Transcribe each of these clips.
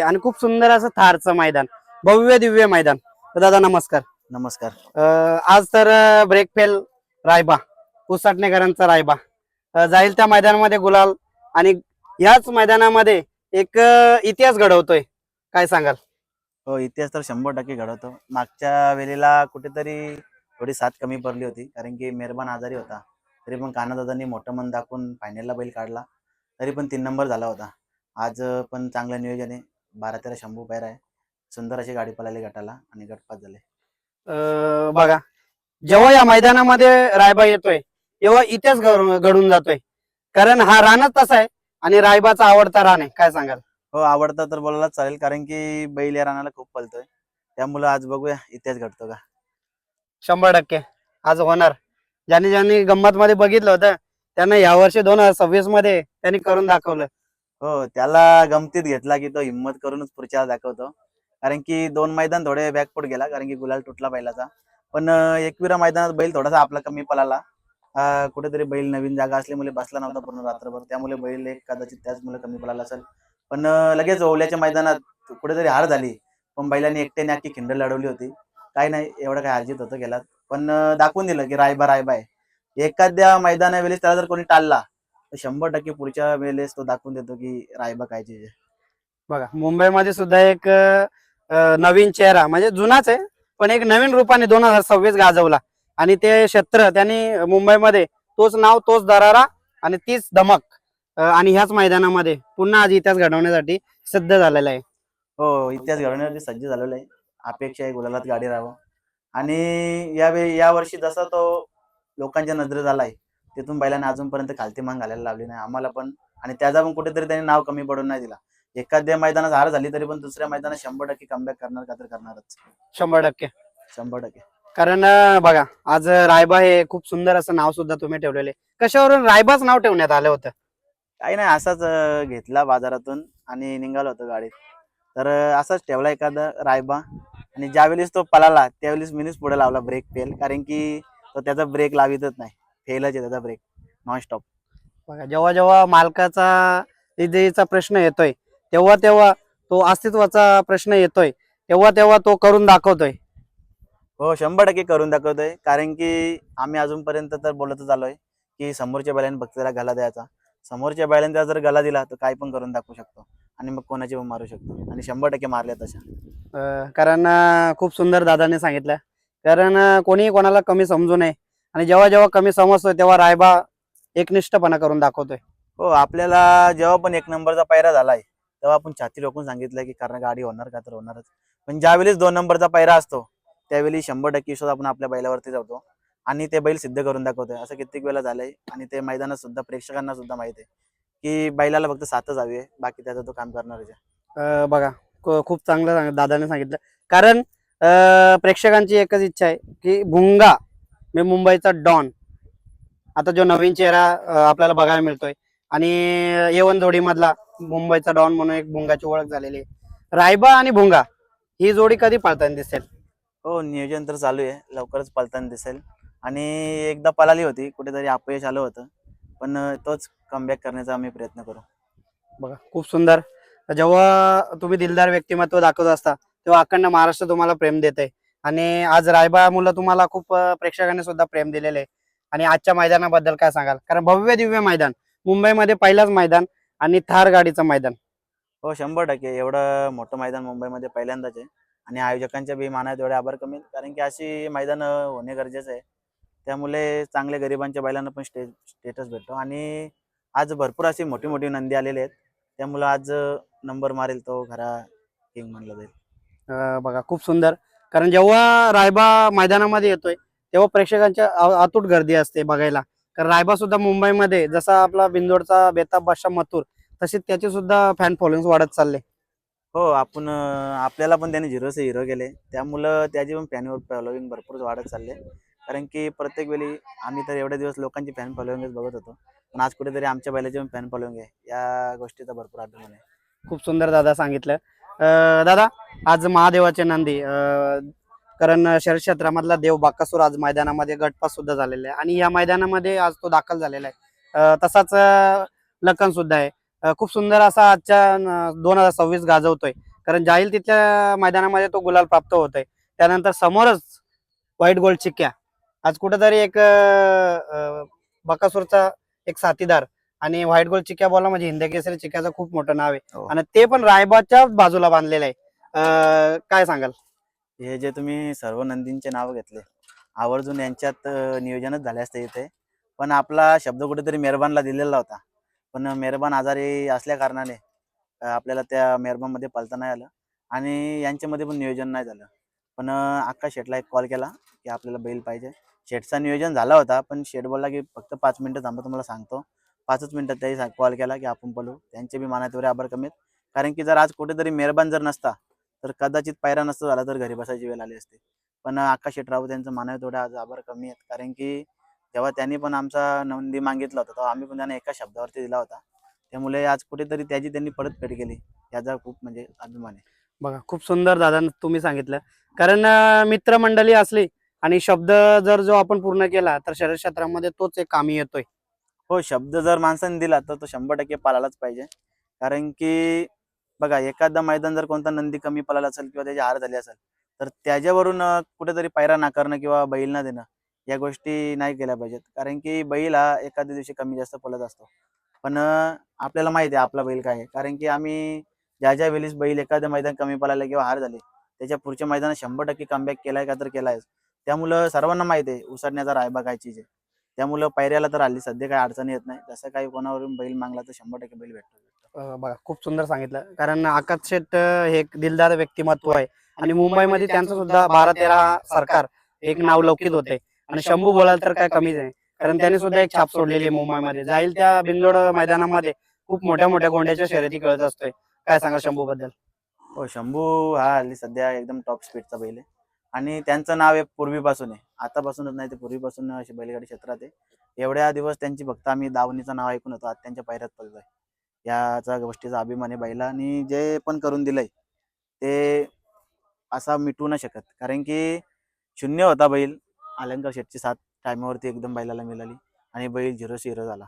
आणि खूप सुंदर असं थारचं मैदान, भव्य दिव्य मैदान. तर दादा नमस्कार. नमस्कार. आज तर ब्रेक फेल रायबा, उसाटणेकरांचा रायबा जाईल त्या मैदानामध्ये गुलाल, आणि याच मैदानामध्ये एक इतिहास घडवतोय, काय सांगाल? हो, इतिहास तर 100% घडवतो. मागच्या वेळेला कुठेतरी थोडी साथ कमी पडली होती, कारण की मेहरबान आजारी होता. तरी पण कान्हादादांनी मोठं मन दाखवून फायनलला बैल काढला. तरी पण 3 नंबर झाला होता. आज पण चांगलं नियोजन आहे. 12-13 शंभू पैरा आहे. सुंदर अशी गाडी पळाली गटाला आणि गटपास झाले. बघा, जेव्हा या मैदानामध्ये रायबा येतोय तेव्हा इतिहास घडून जातोय, कारण हा रानच तसा आहे आणि रायबाचा आवडता रान आहे, काय सांगाल? हो, आवडता तर बोलायलाच चालेल, कारण की बैल या रानाला खूप पळतोय. त्यामुळं आज बघूया इतिहास घडतो का. 100% आज होणार. ज्यांनी ज्यांनी गंमत मध्ये बघितलं होतं त्यांना यावर्षी 2026 मध्ये त्यांनी करून दाखवलं. हो, त्याला गमतीत घेतला की तो हिम्मत करूनच पुढच्या दाखवतो. कारण की 2 मैदान थोडे बॅकफूट गेला, कारण की गुलाल तुटला बैलाचा. पण एकविरा मैदानात बैल थोडासा आपला कमी पळाला. कुठेतरी बैल नवीन जागा असल्यामुळे बसला नव्हता पूर्ण रात्रभर. त्यामुळे बैल एक कदाचित त्याचमुळे कमी पळाला असेल. पण लगेच ओवल्याच्या मैदानात कुठेतरी हार झाली. पण बैलांनी एकट्याने अख्खी खिंड लढवली होती. काही नाही, एवढं काय अर्जित होतं गेला. पण दाखवून दिलं की रायबा रायबा आहे. एखाद्या मैदानावेळेस त्याला जर कोणी टाळला, तर 100% पुढच्या वेळेस तो दाखवून देतो की रायबा काय चीज आहे. बघा, मुंबईमध्ये सुद्धा एक नवीन चेहरा, म्हणजे जुनाच आहे पण एक नवीन रूपाने 2026 गाजवला, आणि ते क्षेत्र त्यांनी मुंबईमध्ये तोच नाव, तोच दरारा आणि तीच धमक आणि ह्याच मैदानामध्ये पुन्हा आज इतिहास घडवण्यासाठी सिद्ध झालेला आहे. हो, इतिहास घडवण्यासाठी सज्ज झालेला आहे. अपेक्षा आहे गुलालात गाडी राहावं. आणि या वर्षी जसा तो लोकांच्या नजरेत आलाय, तिथून बैलाने अजूनपर्यंत खालती मान घालायला लावली नाही आम्हाला पण. आणि त्याचा पण कुठेतरी त्यांनी नाव कमी पडून नाही दिला. एखाद्या मैदानात हार झाली तरी पण दुसऱ्या मैदानात 100% कमबॅक करणार का तर करणारच. 100%. 100%. कारण बघा, आज रायबा हे खूप सुंदर असं नाव सुद्धा तुम्ही ठेवलेले. कशावरून रायबाच नाव ठेवण्यात आलं होतं? काही नाही, असाच घेतला बाजारातून आणि निघालो होतो गाडीत. तर असाच ठेवला एखादा रायबा. आणि ज्यावेळेस तो पळाला त्यावेळेस मीच पुढे लावला ब्रेक फेल, कारण की तो त्याचा ब्रेक लावितच नाही. फेलच आहे त्याचा ब्रेक नॉनस्टॉप. बघा, जेव्हा जेव्हा मालकाचा इजेचा प्रश्न येतोय, तेव्हा तेव्हा तो अस्तित्वाचा प्रश्न येतोय, तेव्हा तेव्हा तो करून दाखवतोय. हो, 100% करून दाखवतोय. कारण की आम्ही अजूनपर्यंत तर बोलतच आलोय की समोरच्या बैलांनी फक्त त्याला गला द्यायचा. समोरच्या बैलांनी त्याला जर गला दिला तर काय पण करून दाखवू शकतो आणि मग कोणाची पण मारू शकतो, आणि 100% मारल्या तशा. कारण खूप सुंदर दादाने सांगितलं. कारण कोणीही कोणाला कमी समजू नये, आणि जेव्हा जेव्हा कमी समजतोय तेव्हा रायबा एकनिष्ठपणा करून दाखवतोय. हो, आपल्याला जेव्हा पण 1 नंबरचा पायरा झालाय तेव्हा आपण छाती रोखून सांगितलं की कारण गाडी होणार का तर होणारच. पण ज्यावेळेस 2 नंबरचा पायरा असतो त्यावेळी 100% विश्वास आपण आपल्या बैलावरती जातो आणि ते बैल सिद्ध करून दाखवतोय. असं कित्येक वेळा झालंय, आणि ते मैदानात सुद्धा प्रेक्षकांना सुद्धा माहिती आहे की बैलाला फक्त साथच हवी आहे, बाकी त्याचं तो काम करणारच आहे. बघा, खूप चांगलं दादाने सांगितलं. कारण प्रेक्षकांची एकच इच्छा आहे की भुंगा मी मुंबईचा डॉन, आता जो नवीन चेहरा आपल्याला बघायला मिळतोय, आणि येवन जोडी मधला मुंबईचा डॉन म्हणून एक भुंगाची ओळख झालेली आहे. रायबा आणि भुंगा ही जोडी कधी पाळताना दिसेल? हो, नियोजन तर चालू आहे, लवकरच पळताना दिसेल. आणि एकदा पळाली होती, कुठेतरी अपयश आलं होतं, पण तोच कमबॅक करण्याचा आम्ही प्रयत्न करू. बघा, खूप सुंदर. जेव्हा तुम्ही दिलदार व्यक्तिमत्व दाखवत असता तेव्हा अखंड महाराष्ट्र तुम्हाला प्रेम देते, आणि आज रायबा मुलं तुम्हाला खूप प्रेक्षकांनी सुद्धा प्रेम दिलेले आहे. आणि आजच्या मैदानाबद्दल काय सांगाल? कारण भव्य दिव्य मैदान, मुंबईमध्ये पहिलाच मैदान, आणि थार गाडीचं मैदान. हो, 100% एवढं मोठं मैदान मुंबईमध्ये पहिल्यांदाच आहे. आणि आयोजकांच्या बी मानात एवढे आभार कमी, कारण की अशी मैदान होणे गरजेचं आहे. त्यामुळे चांगल्या गरिबांच्या बैलांना पण स्टेटस भेटतो. आणि आज भरपूर अशी मोठी मोठी नंदी आलेले आहेत, त्यामुळं आज नंबर मारेल तो खरा किंग म्हणला जाईल. बघा, खूप सुंदर. कारण जेव्हा रायबा मैदानामध्ये येतोय तेव्हा प्रेक्षकांच्या अतूट गर्दी असते बघायला. कारण रायबा सुद्धा मुंबईमध्ये जसा आपला बिंदोडचा बेताब बादशाह मथुर, तशीच त्याची सुद्धा फॅन फॉलोइंग वाढत चालले. हो, आपण आपल्याला पण त्याने 0 से हिरो केले, त्यामुळं त्याची पण फॅन फॉलोविंग भरपूर वाढत चालले. कारण की प्रत्येक वेळी आम्ही तर एवढे दिवस लोकांची फॅन फॉलोविंगच बघत होतो, पण आज कुठेतरी आमच्या बैलाची पण फॅन फॉलोविंग आहे. या गोष्टीचा भरपूर अभिमान आहे. खूप सुंदर दादा सांगितलं. दादा, आज महादेवाचे नंदी, कारण शहर क्षेत्रामधला देव बाकासूर आज मैदानामध्ये गटपास सुद्धा झालेला आहे, आणि या मैदानामध्ये आज तो दाखल झालेला आहे. तसाच लखन सुद्धा आहे. खूप सुंदर असा आजच्या 2026 गाजवतोय. कारण जाईल तिथल्या मैदानामध्ये तो गुलाल प्राप्त होत आहे. त्यानंतर समोरच व्हाईट गोल्ड चिक्क्या, आज कुठेतरी एक बकासूरचा एक साथीदार आणि व्हाईट गोल्ड चिक्क्या बोला म्हणजे हिंदकेसरी चिक्क्याचं खूप मोठं नाव आहे. हो. आणि ते पण रायबाच्या बाजूला बांधलेलं आहे. काय सांगाल? हे जे तुम्ही सर्व नंदींचे नाव घेतले, आवर्जून यांच्यात नियोजनच झाले असते इथे, पण आपला शब्द कुठेतरी मेहरबानला दिलेला होता. पण मेहरबान आजारी असल्या कारणाने आपल्याला त्या मेहरबानमध्ये पळता नाही आलं आणि यांच्यामध्ये पण नियोजन नाही झालं. पण आकाश शेटला एक कॉल केला की आपल्याला बैल पाहिजे. शेटचा नियोजन झाला होता, पण शेट बोलला की फक्त 5 मिनिटं थांबा, तुम्हाला सांगतो. 5च मिनिटात त्याही कॉल केला की आपण पळू. त्यांचे बी मनात आभार कमी आहेत. कारण की जर आज कुठेतरी मेहरबान जर नसता तर कदाचित पायरा नसता झाला तर घरी बसायची वेळ आली असती. पण आकाश शेट राऊत यांचं मानावे थोडे आज आभार कमी आहेत. कारण की जेव्हा त्यांनी पण आमचा नंदी मागितला होता तेव्हा आम्ही पण त्यांना एका शब्दावरती दिला होता. त्यामुळे आज कुठेतरी त्याची त्यांनी परतफेड केली, याचा खूप म्हणजे अभिमान आहे. बघा, खूप सुंदर दादा तुम्ही सांगितलं. कारण मित्रमंडळी असली आणि शब्द जर जो आपण पूर्ण केला तर शरीर क्षेत्रामध्ये तोच एक कामी येतोय. हो, शब्द जर माणसाने दिला तर तो 100% पाळायलाच पाहिजे. कारण की बघा, एखादा मैदान जर कोणता नंदी कमी पळाला असेल किंवा त्याची हार झाली असेल तर त्याच्यावरून कुठेतरी पायरा नाकारणं किंवा बैल न देणं या गोष्टी नाही केल्या पाहिजेत. कारण की बैल हा एखाद्या दिवशी कमी जास्त पळत असतो. पण आपल्याला माहिती आहे आपला बैल काय आहे. कारण की आम्ही ज्या वेळेस बैल एखादं मैदान कमी पळाला किंवा हार झाली त्याच्या पुढच्या मैदानात 100% कमबॅक केलाय का तर केलायच. त्यामुळं सर्वांना माहिती आहे उसाटण्याचा रायबा काय चीज आहे. त्यामुळं पायऱ्याला तर हल्ली सध्या काही अडचणी येत नाही. जसं काही कोणावरून बैल मागला तर 100% बैल भेटतो. बघा, खूप सुंदर सांगितलं. कारण आकाश शेट हे एक दिलदार व्यक्तिमत्व आहे आणि मुंबईमध्ये त्यांचं सुद्धा 12-13 सरकार एक नाव लौकिक होते. आणि शंभू बोलाल तर काय कमीच आहे. कारण त्यांनी सुद्धा एक छाप सोडलेली आहे मुंबईमध्ये. जाईल त्या बिनजोड मैदानामध्ये खूप मोठ्या मोठ्या गोंड्याच्या शर्यती कळत असतोय. काय सांगा शंभू बद्दल? हो, शंभू हा हल्ली सध्या एकदम टॉप स्पीडचा बैल आहे आणि त्यांचं नाव आहे पूर्वीपासून आहे. आतापासूनच नाही, ते पूर्वीपासून अशी बैलगाडी क्षेत्रात आहे. एवढ्या दिवस त्यांची फक्त आम्ही दावणीचं नाव ऐकून होतो. आज त्यांच्या पायऱ्यात पळतोय. याचा गोष्टीचा अभिमान आहे बैला आणि जे पण करून दिलंय ते असा मिटवू नाही शकत. कारण की शून्य होता बैल, अलंकार शेटची साथ टायमावरती एकदम बैलाला मिळाली आणि बैल 0-0 झाला.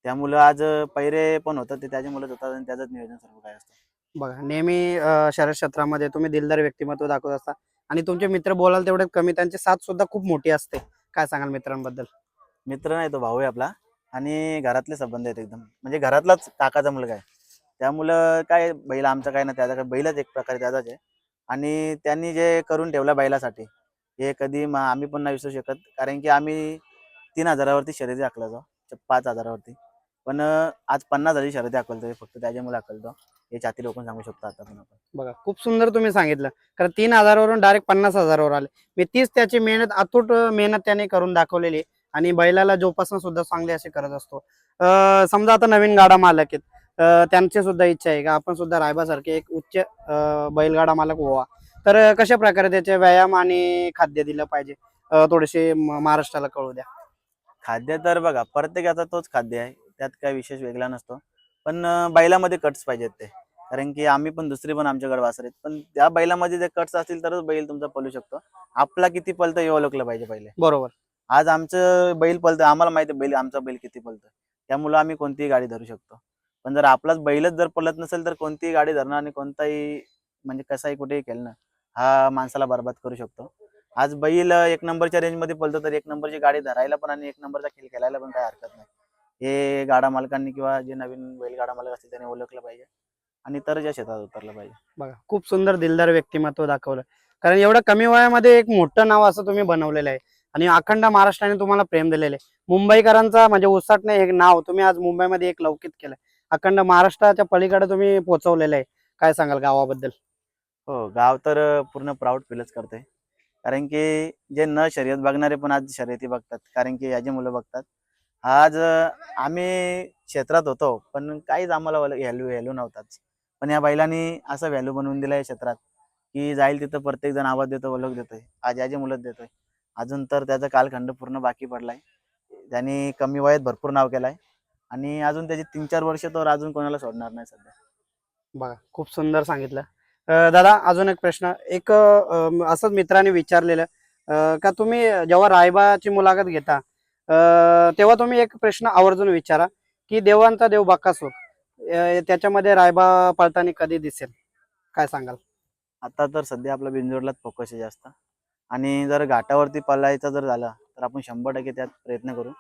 त्यामुळं आज पैरे पण होतात ते त्याच्यामुळेच होतात आणि त्याचंच नियोजन सर्व काय असतं. बघा, नेहमी शरीर क्षेत्रामध्ये तुम्ही दिलदार व्यक्तिमत्व दाखवत असता आणि तुमचे मित्र बोलाल तेवढे कमी, त्यांची साथ सुद्धा खूप मोठी असते. काय सांगाल मित्रांबद्दल? मित्र नाही, तो भाऊ आहे आपला आणि घरातले संबंध आहेत एकदम. म्हणजे घरातलाच काकाचा मुलगा आहे. त्यामुळं काय बैल आमचा काय ना त्याचा काय बैलच एक प्रकारे त्याचाच आहे. आणि त्यांनी जे करून ठेवलं बैलासाठी हे कधी आम्ही पण नाही विसरू शकत. कारण की आम्ही 3,000 वरती शर्यती हाकलायचो, 5,000 वरती. पण आज 50,000ची शर्यती हाकलतोय फक्त त्याच्यामुळे हाकलतो. हे छाती लोकं सांगू शकतो आता पण आपण. बघा, खूप सुंदर तुम्ही सांगितलं. कारण 3,000 वरून डायरेक्ट 50,000 वर आले. मी तीच त्याची मेहनत, अतूट मेहनत त्याने करून दाखवलेली आहे. आणि बैलाला जोपासना सुद्धा चांगली अशी करत असतो. समजा आता नवीन गाडा मालक आहेत, त्यांची सुद्धा इच्छा आहे का आपण सुद्धा रायबासारखे एक उच्च बैलगाडा मालक व्हावा. तर कशा प्रकारे त्याचे व्यायाम आणि खाद्य दिलं पाहिजे, थोडेसे महाराष्ट्राला कळू द्या. खाद्य तर बघा प्रत्येकाचा तोच खाद्य आहे. त्यात काही विशेष वेगळा नसतो. पण बैलामध्ये कट्स पाहिजेत ते. कारण की आम्ही पण दुसरी पण आमच्याकडे वासर आहेत. पण त्या बैलामध्ये जे कट्स असतील तरच बैल तुमचा पळू शकतो. आपला किती पळतं हे ओळखलं पाहिजे पहिले. बरोबर. आज आमचं बैल पळतं, आम्हाला माहिती आहे आमचा बैल किती पळतं. त्यामुळं आम्ही कोणतीही गाडी धरू शकतो. पण जर आपलाच बैलच जर पळत नसेल तर कोणतीही गाडी धरणं आणि कोणताही म्हणजे कसाही कुठेही खेळणं हा माणसाला बरबाद करू शकतो. आज बैल 1 नंबरच्या रेंजमध्ये पळतो तर 1 नंबरची गाडी धरायला पण आणि 1 नंबरचा खेळ खेळायला पण काही हरकत नाही. हे गाडा मालकांनी किंवा जे नवीन बैलगाडा मालक असतील त्यांनी ओळखलं पाहिजे आणि तरच या क्षेत्रात उतरलं पाहिजे. बघा, खूप सुंदर दिलदार व्यक्तिमत्व दाखवलं. कारण एवढं कमी वयामध्ये एक मोठं नाव असं तुम्ही बनवलेलं आहे आणि अखंड महाराष्ट्राने तुम्हाला प्रेम दिलेलं आहे. मुंबईकरांचा म्हणजे उसाटणे हे नाव तुम्ही आज मुंबईमध्ये एक लौकिक केलंय. अखंड महाराष्ट्राच्या पलीकडे तुम्ही पोहोचवलेलं आहे. काय सांगाल गावाबद्दल? हो, गाव तर पूर्ण प्राऊड फीलच करतंय. कारण की जे न शर्यत बघणारे पण आज शर्यती बघतात. कारण की याची मुलं बघतात. आज आम्ही क्षेत्रात होतो, पण काहीच आम्हाला व्हॅल्यू नव्हताच. पण या बैलांनी असं व्हॅल्यू बनवून दिलं आहे क्षेत्रात, की जाईल तिथं प्रत्येकजण आवाज देतो, ओळख देतोय. आज याची मुलंच देतोय. अजून तर त्याचा कालखंड पूर्ण बाकी पडलाय. त्यांनी कमी वयात भरपूर नाव केलंय आणि अजून त्याची 3-4 वर्ष तर अजून कोणाला सोडणार नाही सध्या. बघा, खूप सुंदर सांगितलं. दादा, अजून एक प्रश्न, एक असंच मित्राने विचारलेलं, का तुम्ही जेव्हा रायबाची मुलाखत घेता तेव्हा तुम्ही एक प्रश्न आवर्जून विचारा की देवांचा देव बकासूर त्याच्यामध्ये रायबा पळताना कधी दिसेल? काय सांगाल? आता तर सध्या आपला बिंजोडलाच फोकस आहे जास्त. आणि जर घाटावरती पळायचं जर झालं तर आपण 100% त्यात प्रयत्न करू.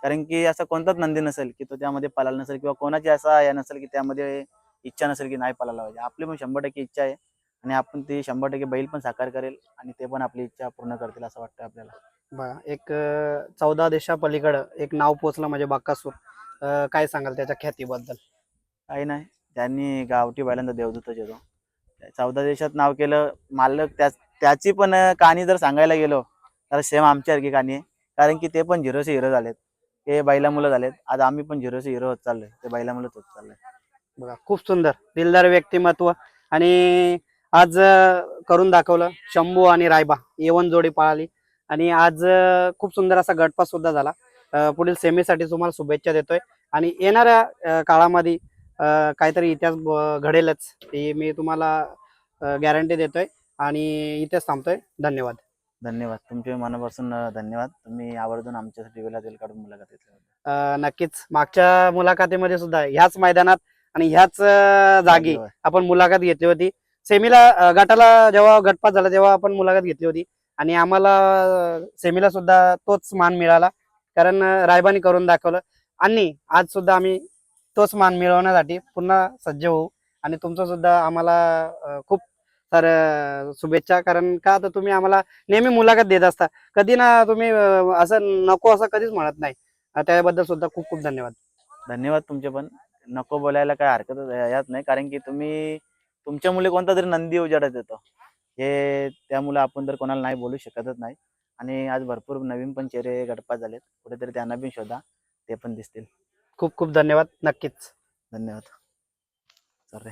कारण की असा कोणताच नंदी नसेल की तो त्यामध्ये पळाला नसेल किंवा कोणाची असा या नसेल की त्यामध्ये इच्छा नसेल की नाही पळायला पाहिजे. आपली पण 100% इच्छा आहे आणि आपण ती 100% बैल पण साकार करेल आणि ते पण आपली इच्छा पूर्ण करतील असं वाटतं आपल्याला. बघा, एक 14 देशा पलीकडं एक नाव पोचलं म्हणजे बक्कासूर. काय सांगाल त्याच्या ख्यातीबद्दल? काही नाही, त्यांनी गावठी बैलांचा देवदूतच येतो. 14 देशात नाव केलं मालक त्याची पण कहाणी जर सांगायला गेलो तर सेम आमच्यासारखी कहाणी आहे. कारण की ते पण झिरोचे हिरो झालेत, ते बैलामुळे झालेत. आज आम्ही पण झिरोचे हिरो होत चाललोय, ते बैलामुळेच होत चाललोय. बघा, खूप सुंदर दिलदार व्यक्तिमत्व. आणि आज करून दाखवलं. शंभू आणि रायबा येवन जोडी पळाली आणि आज खूप सुंदर असा गटपास सुद्धा झाला. पुढील सेमीसाठी तुम्हाला शुभेच्छा देतोय आणि येणाऱ्या काळामध्ये काहीतरी इतिहास घडेलच ही मी तुम्हाला गॅरंटी देतोय आणि इथेच थांबतोय. धन्यवाद. धन्यवाद तुमचे मनापासून धन्यवाद. तुम्ही आवर्जून आमच्यासाठी वेळात वेळ काढून मुलाखत घेतल्याबद्दल. नक्कीच मागच्या मुलाखतीमध्ये सुद्धा ह्याच मैदानात आणि ह्याच जागी जागेवर. आपण मुलाखत घेतली होती. सेमीला गटाला जेव्हा गटपास झाला तेव्हा आपण मुलाखत घेतली होती आणि आम्हाला सेमीला सुद्धा तोच मान मिळाला. कारण रायबानी करून दाखवलं आणि आज सुद्धा आम्ही तोच मान मिळवण्यासाठी पुन्हा सज्ज होऊ. आणि तुमचं सुद्धा आम्हाला खूप साऱ्या शुभेच्छा. कारण का तर तुम्ही आम्हाला नेहमी मुलाखत देत असता. कधी ना तुम्ही असं नको असं कधीच म्हणत नाही. त्याबद्दल सुद्धा खूप खूप धन्यवाद. धन्यवाद तुमचे पण. नको बोलायला काय हरकत यात नाही, कारण की तुम्ही तुमच्यामुळे कोणता तरी नंदी उजाडात येतो, हे त्यामुळे आपण तर कोणाला नाही बोलू शकतच नाही. आणि आज भरपूर नवीन पण चेहरे गटपास झालेत, कुठेतरी त्यांना पण शोधा, ते पण दिसतील. खूप खूप धन्यवाद. नक्कीच. धन्यवाद सर.